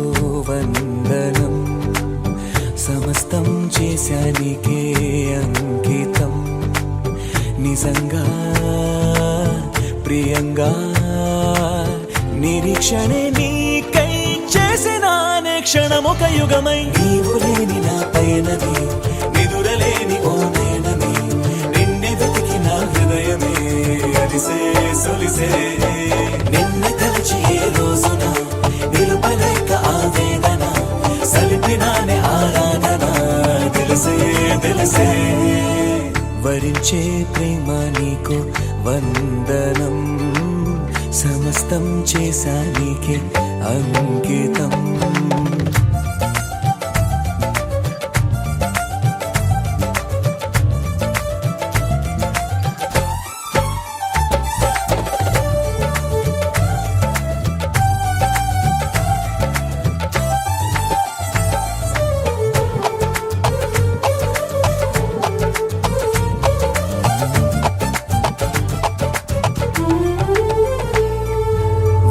వందనం సమస్తం చేశానికే అంకితం నిజంగా ప్రియంగా నిరీక్షణే నీకై చేసిన క్షణమొక యుగమై నీవు లేని నా పయనమే నిదురలేని ఓ నేనమే నిన్నే వెతికి నా హృదయమే అలిసే సొలిసే నిన్ను తలచి ఏ రోజున నిలుపలేక ఆవేదన సలిపినానే ఆరాధన తెలిసే తెలిసే వరించే ప్రేమ నీకు వందనం సమస్తం చేశా నీకే అంకితం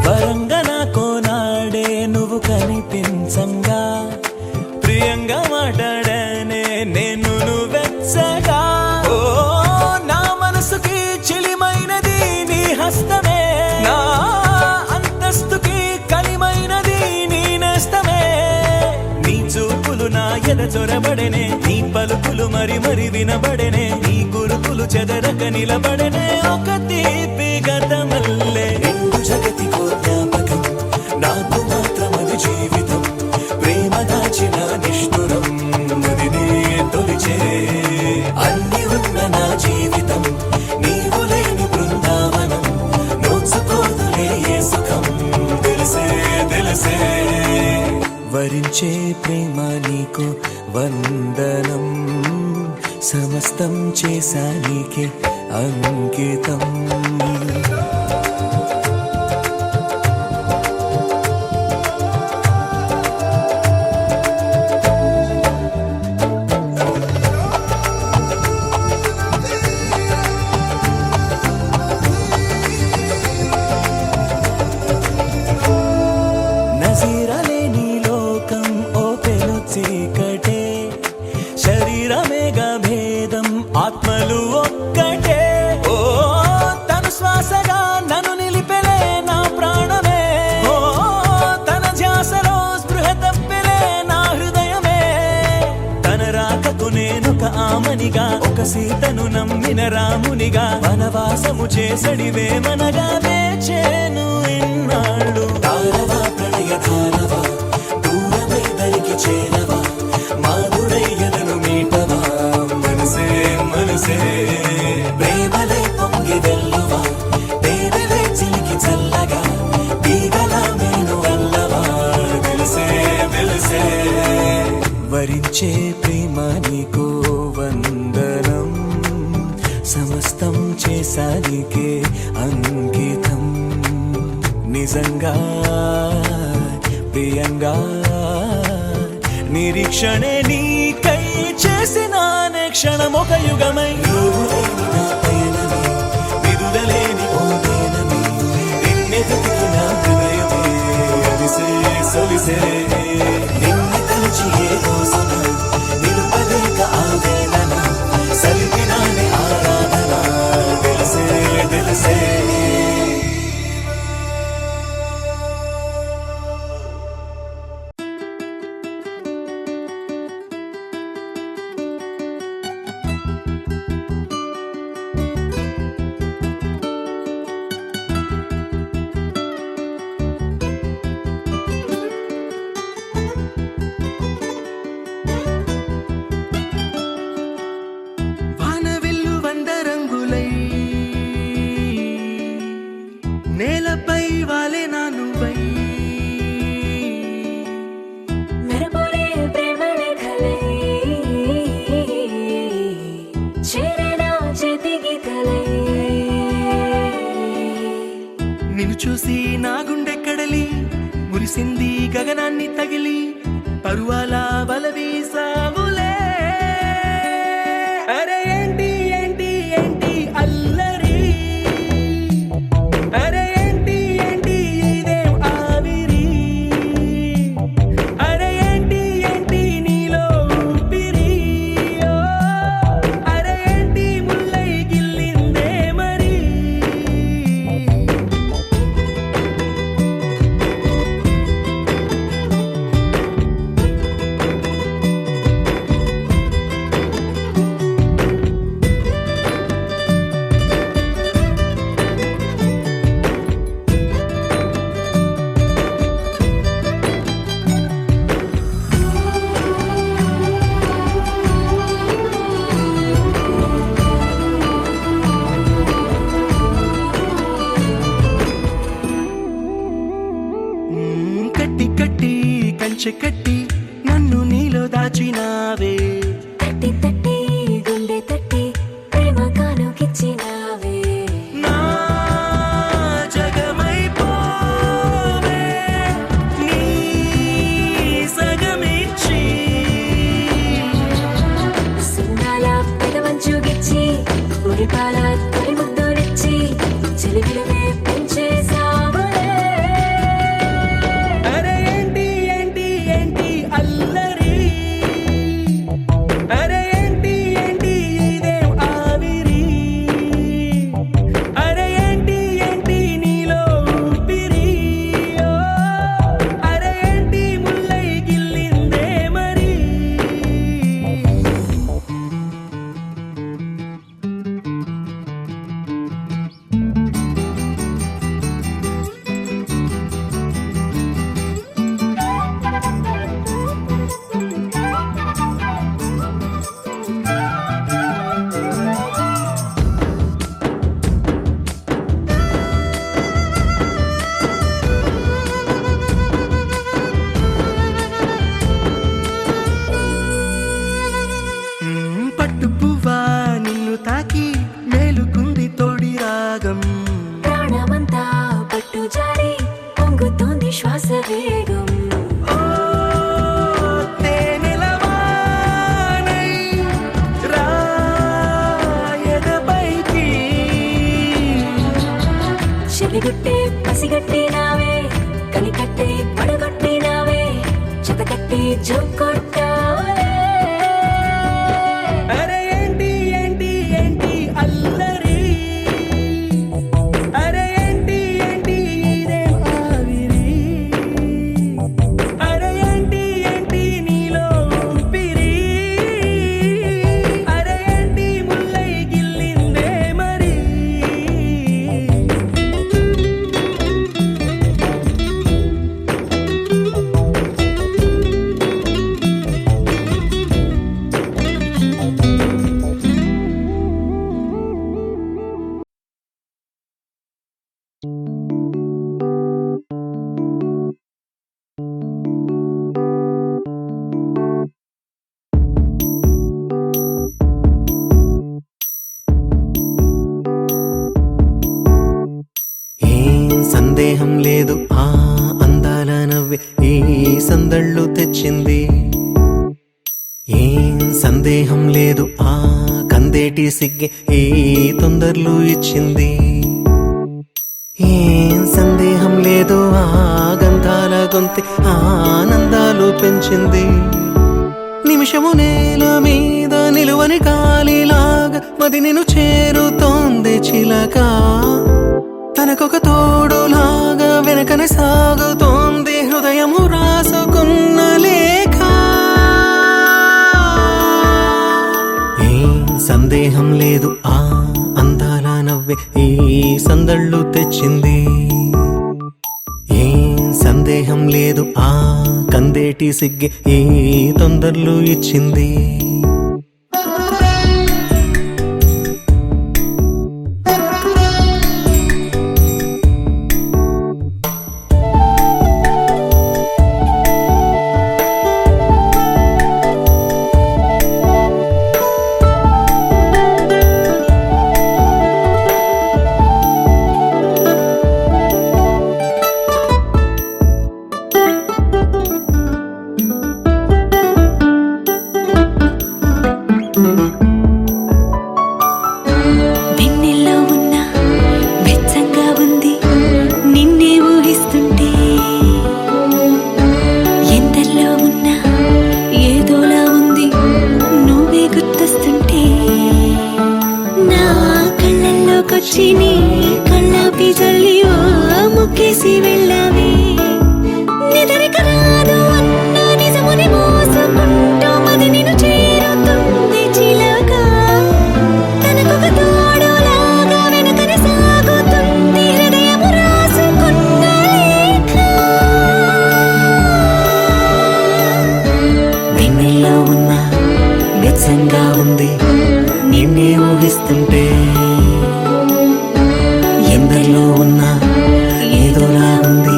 వరంగనా కోనాడే నువ్వు కనిపించంగా ప్రియంగా మాట్లాడనే నేను వెచ్చగా ఓ నా మనసుకి చిలిమైనది నీ హస్తమే నా అంతస్తుకి కలిమైనది నీ నేస్తమే నీ చూపులు నా ఎద చొరబడనే నీ పలుకులు మరి మరి వినబడనే నీ గురుకులు చెదరక నిలబడనే ఒక తీపి గతమల్లే జగతికో జ్ఞాపకం నాకు మాత్రమది జీవితం ప్రేమ దాచిన నిష్ఠురం నదినే తొలిచే అన్ని ఉన్న నా జీవితం నీవు లేని బృందావనం నోచుకోదులే ఏ సుఖం తెలిసే తెలిసే వరించే ప్రేమ నీకు వందనం సమస్తం చేశా నీకే అంకితం నజీరలేని లోకం ఓ పెను చీకటే శరీరమేగా భేదం ఆత్మలు ఒక్కటే ఓ తను శ్వాసగా నన్ను నిలిపెలే నా ప్రాణమే ఓ తన ధ్యాసలో స్పృహ తప్పెలే నా హృదయమే తన రాకకు నేనొక ఆమనిగా ఒక సీతను నమ్మిన రామునిగా వనవాసము చేసడివే మనగా వేచేను ఇన్నాళ్ళు తారవా ప్రణయ తారవా దూరమై దరికి చేరవా మాధురయ్యదను మీటవా మనసే మనసే ప్రేమలై పొంగి వెల్లువా దేవలై చిలికి చల్లగా తీగలా నేను వల్లవా తెలిసే తెలిసే వరించే ప్రేమ నీకు వందనం సమస్తం చేశా నీకే అంకితం నిజంగా ప్రియంగా నిరీక్షణే నీకై చేసిన క్షణమొక యుగమై నీవు లేని నా పయనమే విదురలేని ఓ నేనమే నిన్నే వెతికి నా హృదయమే అలిసే సొలిసే నిన్ను తలచి ఏ రోజున నిలుపలేక ఆవేదన సలిపినానే ఆరాధన తెలిసే తెలిసే వానవిల్లు వంద రంగులై నేలపై వాలే నానువై మెరపులే ప్రేమ లేఖలై చేరేనా చేతి గీతలై నిన్ను చూసి నా గుండె కడలి మురిసింది గగనాన్ని తగిలి పరువాల బలవీసావులే అరే ఏంటి ఏంటి ఏంటి అల్లరి అరే ఏంటి ఏంటి ఇదేం ఆవి కట్టి కట్టి కంచె కట్టి నన్ను నీలో దాచినావే తట్టి తట్టి గుండె తట్టి ప్రేమ కానుకిచ్చినావే నా జగమైపోవే నీ సగమిచ్చి సున్నాల పెదవంచు గిచ్చి ఉరిపాల తొలి ముద్దునిచ్చి చిలిపిలవే పెంచేసావులే అరే ఏంటి ఏంటి ఏంటి అల్లరి అరే ఏంటి ఏంటి ఇదేం ఆవిరి అరే ఏంటి ఏంటి నీలో ఊపిరి ఓ, అరే ఏంటి ముల్లై గిల్లిందే మరి పట్టు పువ్వా నిన్ను తాకి మేలుకుంది తోడి రాగం ప్రాణమంతా పట్టు జారి పొంగుతోంది శ్వాస వేగం ఓ తేనెలవానై రా ఎదపైకి చెలిగుట్టే పసిగట్టినావే కనికట్టే పడగొట్టినావే చెతకట్టి జోకొట్టావే అరే ఏంటి ఏంటి ఏంటి అల్లరి అరే ఏంటి ఏంటి ఇదేం ఆవిరి అరే ఏంటి ఏంటి నీలో ఊపిరి అరే ఏంటి ముల్లై గిల్లిందే మరి ఏం సందేహం లేదు ఆ అందాల నవ్వే ఈ సందళ్ళు తెచ్చింది ఏం సందేహం లేదు ఆ కందేటి సిగ్గే ఈ తొందరలు ఇచ్చింది ఏం సందేహం లేదు ఆ గంధాల గొంతి ఆనందాలు పెంచింది నిమిషము నేల మీద నిలువని గాలిలాగా మది నిన్ను చేరుతోంది చిలక తనకొక తోడులాగా వెనకనే సాగుతోంది హృదయము రాసుకున్న లేఖ ఏం సందేహం లేదు ఆ అందాల నవ్వే ఈ సందళ్ళు తెచ్చింది ఏం సందేహం లేదు ఆ కందేటి సిగ్గే ఈ తొందరలు ఇచ్చింది వెన్నెల్లో ఉన్న వెచ్చంగా ఉంది నిన్నే ఊహిస్తుంటే ఎంతల్లో ఉన్నా ఏదోలా ఉంది నువ్వే గుర్తొస్తుంటే నా కళ్ళల్లోకొచ్చి నీ కళ్ళాపి జల్లి ఓ ముక్కేసి వెళ్ళావే నిదరిక రాదు అన్న నిజముని మోసుకుంటూ మది నిన్ను చేరుతుంది చిలక తనకొక తోడులాగా వెనకనే సాగుతుంది హృదయము రాసుకున్న లేఖ వెన్నెల్లో ఉన్న వెచ్చంగా ఉంది నిన్నే ఊహిస్తుంటే ఎందరిలో ఉన్న ఏదోలా ఉంది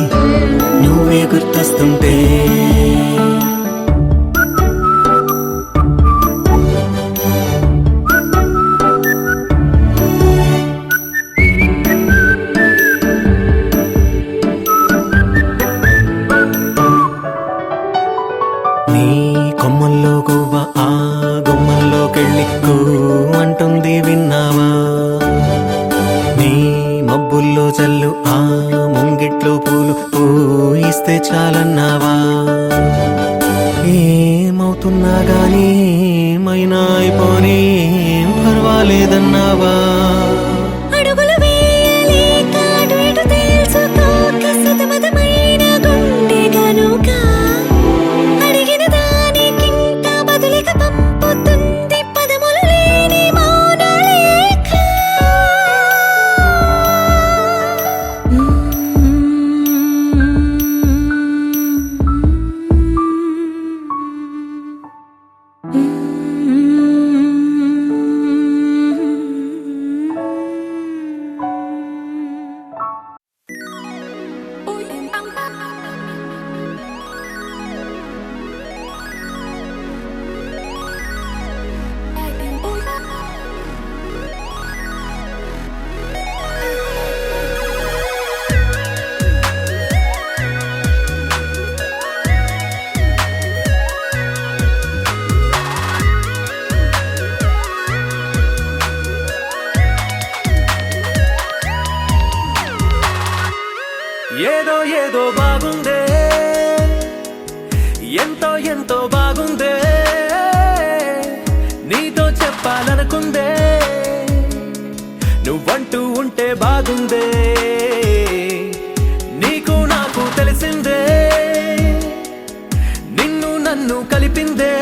వస్తే చాలన్నావా ఏమవుతున్నా గానీ ఏమైనా అయిపోనీ ఏం పర్వాలేదన్నావా అడుగులు వేయలేక అటు ఇటు తేల్చుకోక సతమతమైన గుండె గనుక అడిగిన దానికింకా బదులిక పంపుతుంది పదములు లేని మౌనలేఖ. ఏదో ఏదో బాగుందే ఎంతో ఎంతో బాగుందే నీతో చెప్పాలనుకుందే నువ్వంటూ ఉంటే బాగుందే నీకు నాకు తెలిసిందే నిన్ను నన్ను కలిపిందే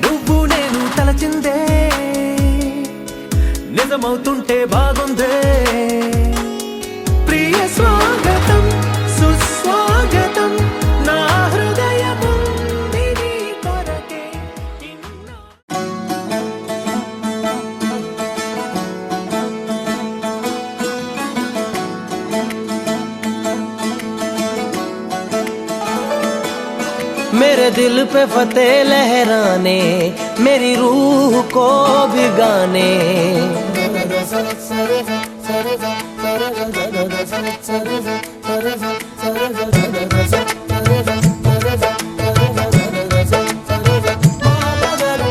నువ్వు నేను తలచిందే నిజమవుతుంటే బాగుందే ప్రియ స్వాగతం సుస్వాగతం నా హృదయముంది నీ కొరకే मेरे दिल पे फतेह लहराने मेरी रूह को भिगाने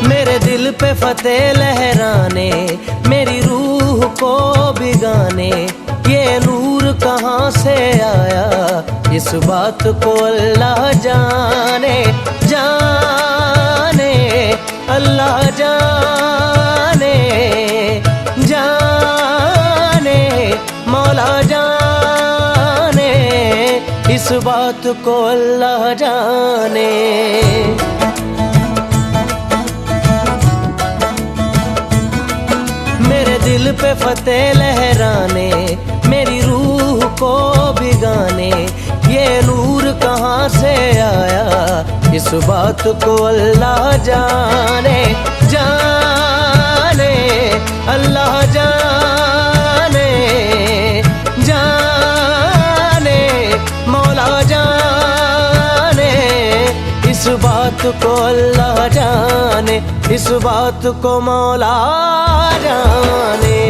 मेरे दिल पे फतेह लहराने मेरी रूह को भिगाने ये नूर कहाँ से आया इस बात को अल्लाह जाने जाने अल्लाह जाने जाने मौला जाने इस बात को अल्लाह जाने मेरे दिल पे फतेह लहराने मेरी रूह को भिगाने ये नूर कहाँ से आया इस बात को अल्लाह जाने जाने अल्लाह जाने जाने मौला जाने इस बात को अल्लाह जाने इस बात को मौला जाने